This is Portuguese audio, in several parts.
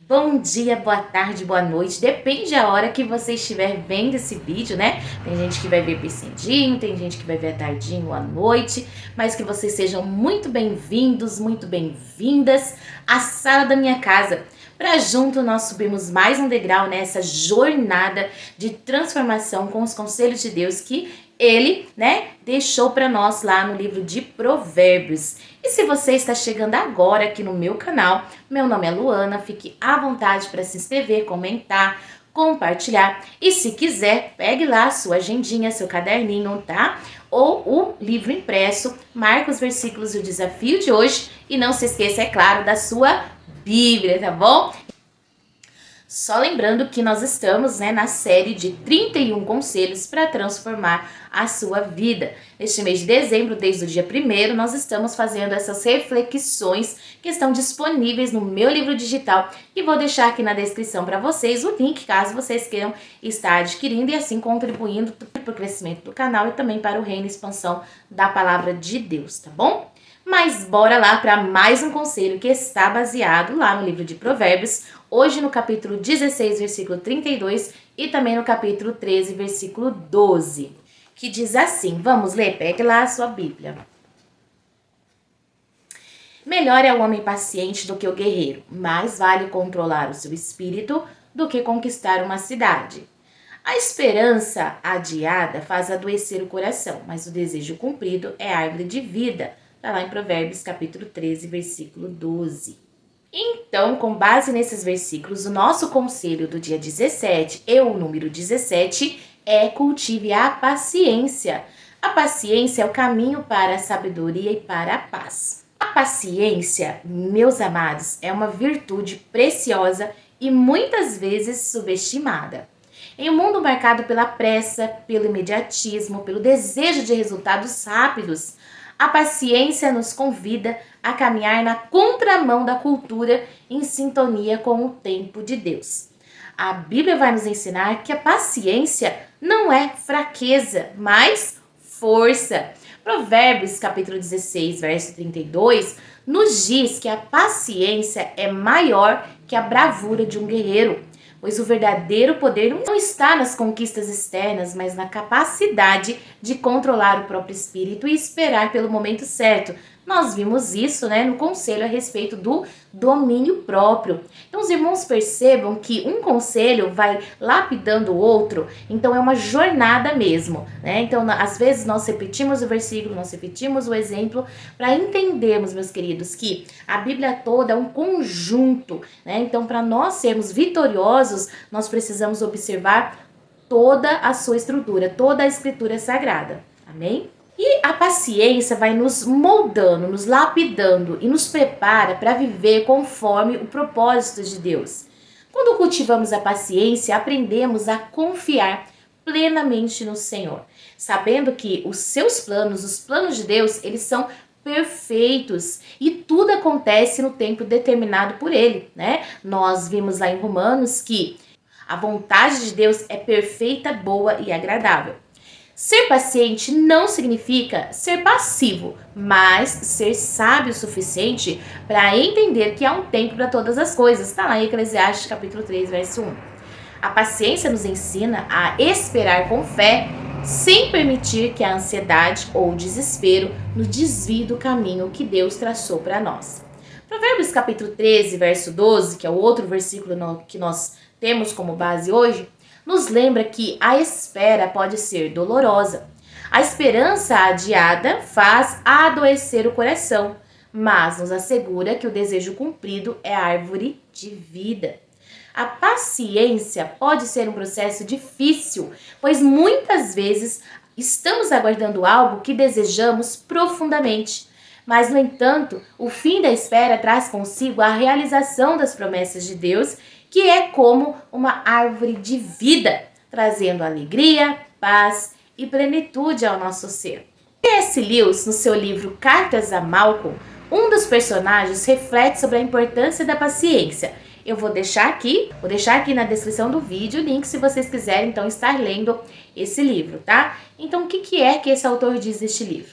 Bom dia, boa tarde, boa noite, depende da hora que você estiver vendo esse vídeo, né? Tem gente que vai ver bem cedinho, tem gente que vai ver à tardinho ou à noite, mas que vocês sejam muito bem-vindos, muito bem-vindas à sala da minha casa, para junto nós subirmos mais um degrau nessa jornada de transformação com os conselhos de Deus que ele, né, deixou para nós lá no livro de Provérbios. E se você está chegando agora aqui no meu canal, meu nome é Luana, fique à vontade para se inscrever, comentar, compartilhar. E se quiser, pegue lá a sua agendinha, seu caderninho, tá? Ou o livro impresso, marque os versículos e o desafio de hoje. E não se esqueça, é claro, da sua Bíblia, tá bom? Só lembrando que nós estamos, na série de 31 conselhos para transformar a sua vida. Neste mês de dezembro, desde o dia 1º, nós estamos fazendo essas reflexões que estão disponíveis no meu livro digital e vou deixar aqui na descrição para vocês o link, caso vocês queiram estar adquirindo e assim contribuindo para o crescimento do canal e também para o reino e expansão da palavra de Deus, tá bom? Mas bora lá para mais um conselho que está baseado lá no livro de Provérbios, hoje no capítulo 16, versículo 32 e também no capítulo 13, versículo 12, que diz assim, vamos ler? Pegue lá a sua Bíblia. Melhor é o homem paciente do que o guerreiro, mais vale controlar o seu espírito do que conquistar uma cidade. A esperança adiada faz adoecer o coração, mas o desejo cumprido é árvore de vida. Está lá em Provérbios capítulo 13, versículo 12. Então, com base nesses versículos, o nosso conselho do dia 17 e o número 17 é cultive a paciência. A paciência é o caminho para a sabedoria e para a paz. A paciência, meus amados, é uma virtude preciosa e muitas vezes subestimada. Em um mundo marcado pela pressa, pelo imediatismo, pelo desejo de resultados rápidos, a paciência nos convida a caminhar na contramão da cultura em sintonia com o tempo de Deus. A Bíblia vai nos ensinar que a paciência não é fraqueza, mas força. Provérbios capítulo 16, verso 32, nos diz que a paciência é maior que a bravura de um guerreiro, pois o verdadeiro poder não está nas conquistas externas, mas na capacidade de controlar o próprio espírito e esperar pelo momento certo. Nós vimos isso, no conselho a respeito do domínio próprio. Então, os irmãos percebam que um conselho vai lapidando o outro, então é uma jornada mesmo, Então, às vezes nós repetimos o versículo, nós repetimos o exemplo para entendermos, meus queridos, que a Bíblia toda é um conjunto, Então, para nós sermos vitoriosos, nós precisamos observar toda a sua estrutura, toda a escritura sagrada. Amém? E a paciência vai nos moldando, nos lapidando e nos prepara para viver conforme o propósito de Deus. Quando cultivamos a paciência, aprendemos a confiar plenamente no Senhor, sabendo que os seus planos, os planos de Deus, eles são perfeitos e tudo acontece no tempo determinado por Ele, Nós vimos lá em Romanos que a vontade de Deus é perfeita, boa e agradável. Ser paciente não significa ser passivo, mas ser sábio o suficiente para entender que há um tempo para todas as coisas. Está lá em Eclesiastes capítulo 3, verso 1. A paciência nos ensina a esperar com fé, sem permitir que a ansiedade ou o desespero nos desvie do caminho que Deus traçou para nós. Provérbios capítulo 13, verso 12, que é o outro versículo que nós temos como base hoje, nos lembra que a espera pode ser dolorosa. A esperança adiada faz adoecer o coração, mas nos assegura que o desejo cumprido é árvore de vida. A paciência pode ser um processo difícil, pois muitas vezes estamos aguardando algo que desejamos profundamente. Mas, no entanto, o fim da espera traz consigo a realização das promessas de Deus, que é como uma árvore de vida, trazendo alegria, paz e plenitude ao nosso ser. C.S. Lewis, no seu livro Cartas a Malcolm, um dos personagens reflete sobre a importância da paciência. Eu vou deixar aqui na descrição do vídeo o link se vocês quiserem então estar lendo esse livro, tá? Então, o que é que esse autor diz neste livro?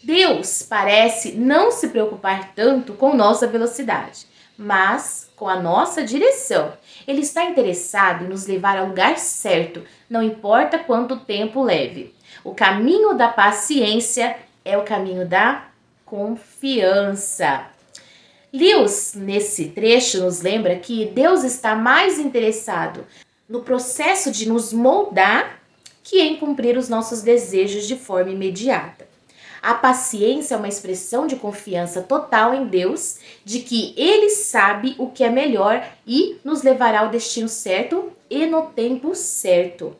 Deus parece não se preocupar tanto com nossa velocidade, mas com a nossa direção. Ele está interessado em nos levar ao lugar certo, não importa quanto tempo leve. O caminho da paciência é o caminho da confiança. Lewis, nesse trecho, nos lembra que Deus está mais interessado no processo de nos moldar que em cumprir os nossos desejos de forma imediata. A paciência é uma expressão de confiança total em Deus, de que Ele sabe o que é melhor e nos levará ao destino certo e no tempo certo.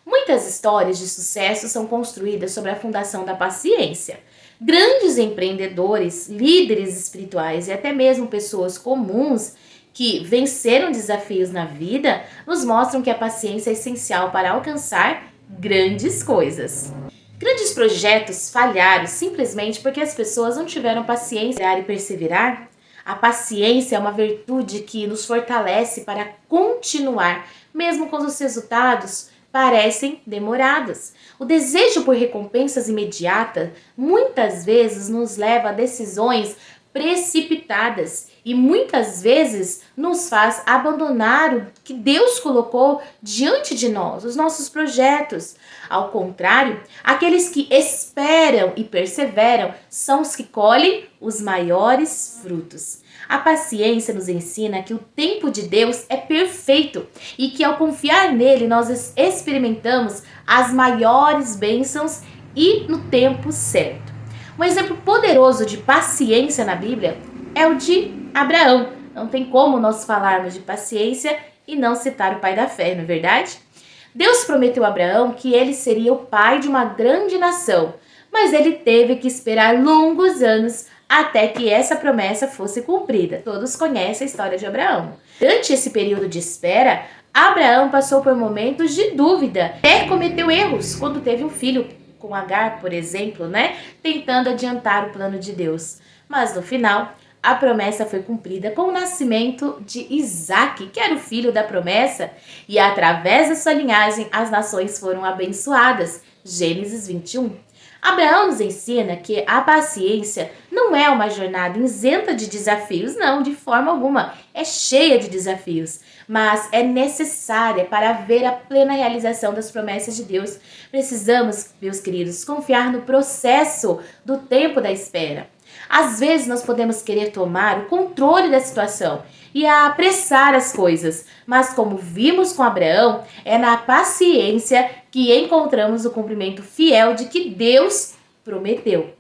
Muitas histórias de sucesso são construídas sobre a fundação da paciência. Grandes empreendedores, líderes espirituais e até mesmo pessoas comuns que venceram desafios na vida nos mostram que a paciência é essencial para alcançar grandes coisas. Grandes projetos falharam simplesmente porque as pessoas não tiveram paciência e perseverar. A paciência é uma virtude que nos fortalece para continuar, mesmo quando os resultados parecem demorados. O desejo por recompensas imediatas muitas vezes nos leva a decisões precipitadas e muitas vezes nos faz abandonar o que Deus colocou diante de nós, os nossos projetos. Ao contrário, aqueles que esperam e perseveram são os que colhem os maiores frutos. A paciência nos ensina que o tempo de Deus é perfeito e que ao confiar nele nós experimentamos as maiores bênçãos e no tempo certo. Um exemplo poderoso de paciência na Bíblia é o de Abraão. Não tem como nós falarmos de paciência e não citar o pai da fé, não é verdade? Deus prometeu a Abraão que ele seria o pai de uma grande nação, mas ele teve que esperar longos anos até que essa promessa fosse cumprida. Todos conhecem a história de Abraão. Durante esse período de espera, Abraão passou por momentos de dúvida, até cometeu erros quando teve um filho com Agar, por exemplo, tentando adiantar o plano de Deus. Mas no final, a promessa foi cumprida com o nascimento de Isaque, que era o filho da promessa, e através da sua linhagem as nações foram abençoadas. Gênesis 21. Abraão nos ensina que a paciência não é uma jornada isenta de desafios, não, de forma alguma. É cheia de desafios, mas é necessária para ver a plena realização das promessas de Deus. Precisamos, meus queridos, confiar no processo do tempo da espera. Às vezes nós podemos querer tomar o controle da situação e apressar as coisas, mas como vimos com Abraão, é na paciência que encontramos o cumprimento fiel de que Deus prometeu.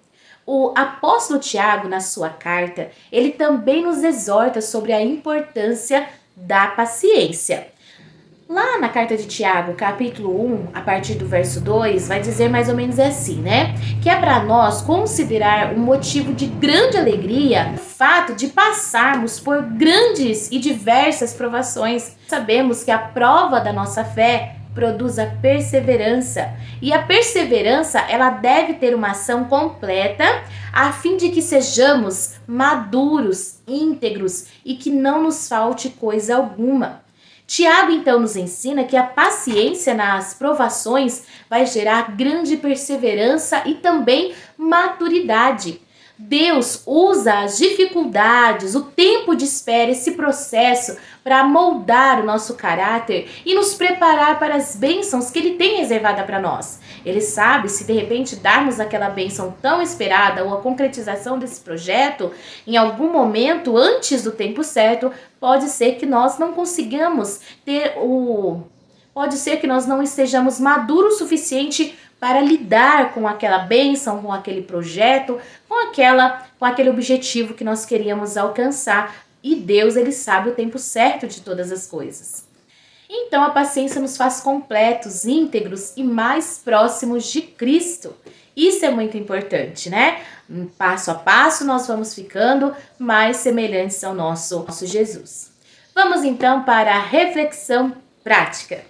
O apóstolo Tiago, na sua carta, ele também nos exorta sobre a importância da paciência. Lá na carta de Tiago, capítulo 1, a partir do verso 2, vai dizer mais ou menos assim, que é para nós considerar um motivo de grande alegria o fato de passarmos por grandes e diversas provações. Sabemos que a prova da nossa fé produz a perseverança, e a perseverança ela deve ter uma ação completa a fim de que sejamos maduros, íntegros e que não nos falte coisa alguma. Tiago, então, nos ensina que a paciência nas provações vai gerar grande perseverança e também maturidade. Deus usa as dificuldades, o tempo de espera, esse processo para moldar o nosso caráter e nos preparar para as bênçãos que Ele tem reservada para nós. Ele sabe se de repente darmos aquela bênção tão esperada ou a concretização desse projeto em algum momento antes do tempo certo, pode ser que nós não consigamos pode ser que nós não estejamos maduros o suficiente para lidar com aquela bênção, com aquele projeto, com aquele objetivo que nós queríamos alcançar. E Deus, Ele sabe o tempo certo de todas as coisas. Então a paciência nos faz completos, íntegros e mais próximos de Cristo. Isso é muito importante, Passo a passo nós vamos ficando mais semelhantes ao nosso Jesus. Vamos então para a reflexão prática.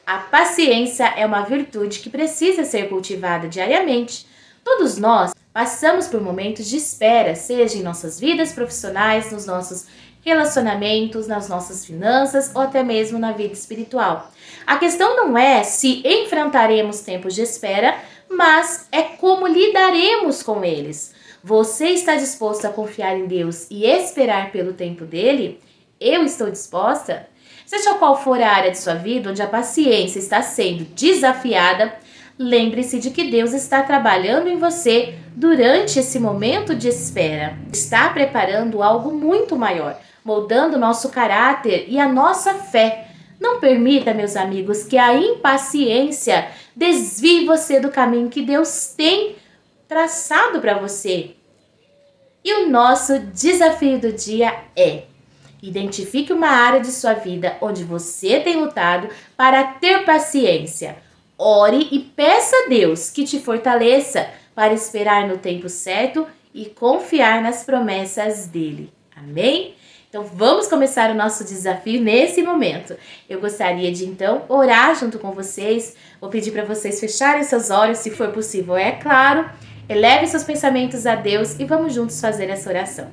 A paciência é uma virtude que precisa ser cultivada diariamente. Todos nós passamos por momentos de espera, seja em nossas vidas profissionais, nos nossos relacionamentos, nas nossas finanças ou até mesmo na vida espiritual. A questão não é se enfrentaremos tempos de espera, mas é como lidaremos com eles. Você está disposto a confiar em Deus e esperar pelo tempo dele? Eu estou disposta? Seja qual for a área de sua vida onde a paciência está sendo desafiada, lembre-se de que Deus está trabalhando em você durante esse momento de espera. Está preparando algo muito maior, moldando nosso caráter e a nossa fé. Não permita, meus amigos, que a impaciência desvie você do caminho que Deus tem traçado para você. E o nosso desafio do dia é: identifique uma área de sua vida onde você tem lutado para ter paciência. Ore e peça a Deus que te fortaleça para esperar no tempo certo e confiar nas promessas dele. Amém? Então vamos começar o nosso desafio nesse momento. Eu gostaria de então orar junto com vocês. Vou pedir para vocês fecharem seus olhos, se for possível, é claro. Eleve seus pensamentos a Deus e vamos juntos fazer essa oração.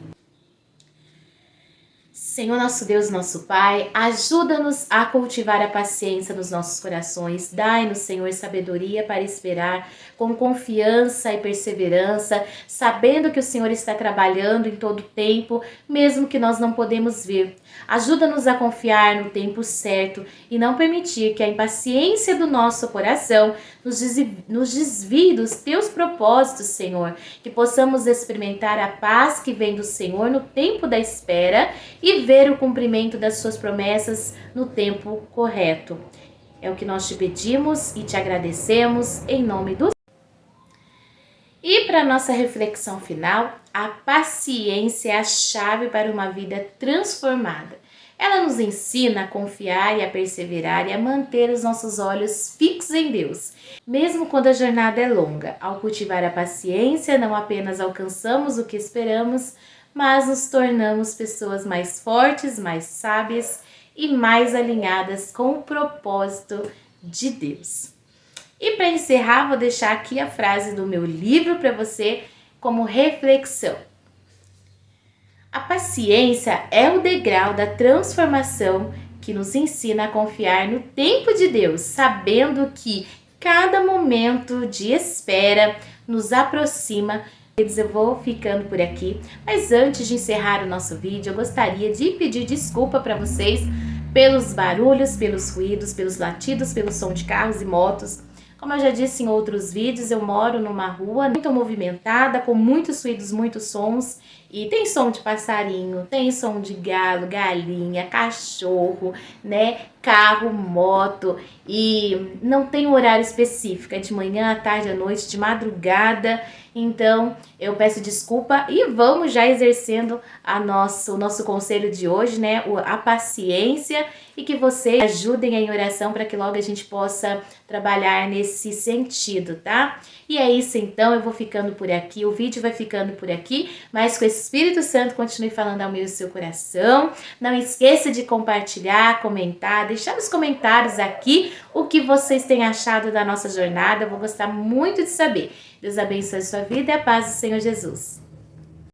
Senhor nosso Deus, nosso Pai, ajuda-nos a cultivar a paciência nos nossos corações. Dai-nos, Senhor, sabedoria para esperar com confiança e perseverança, sabendo que o Senhor está trabalhando em todo tempo, mesmo que nós não podemos ver. Ajuda-nos a confiar no tempo certo e não permitir que a impaciência do nosso coração nos desvie dos teus propósitos, Senhor. Que possamos experimentar a paz que vem do Senhor no tempo da espera e ver o cumprimento das suas promessas no tempo correto. É o que nós te pedimos e te agradecemos em nome do... E para nossa reflexão final, a paciência é a chave para uma vida transformada. Ela nos ensina a confiar e a perseverar e a manter os nossos olhos fixos em Deus, mesmo quando a jornada é longa. Ao cultivar a paciência, não apenas alcançamos o que esperamos, mas nos tornamos pessoas mais fortes, mais sábias e mais alinhadas com o propósito de Deus. E para encerrar, vou deixar aqui a frase do meu livro para você como reflexão. A paciência é o degrau da transformação que nos ensina a confiar no tempo de Deus, sabendo que cada momento de espera nos aproxima. Eu vou ficando por aqui, mas antes de encerrar o nosso vídeo, eu gostaria de pedir desculpa para vocês pelos barulhos, pelos ruídos, pelos latidos, pelo som de carros e motos. Como eu já disse em outros vídeos, eu moro numa rua muito movimentada, com muitos ruídos, muitos sons. E tem som de passarinho, tem som de galo, galinha, cachorro, né? Carro, moto. E não tem um horário específico, é de manhã, à tarde, à noite, de madrugada. Então, eu peço desculpa e vamos já exercendo o nosso conselho de hoje, né? A paciência, e que vocês ajudem em oração para que logo a gente possa trabalhar nesse sentido, tá? E é isso então, eu vou ficando por aqui, o vídeo vai ficando por aqui, mas que o Espírito Santo continue falando ao meu e seu coração. Não esqueça de compartilhar, comentar, deixar nos comentários aqui o que vocês têm achado da nossa jornada, eu vou gostar muito de saber. Deus abençoe a sua vida e a paz do Senhor Jesus.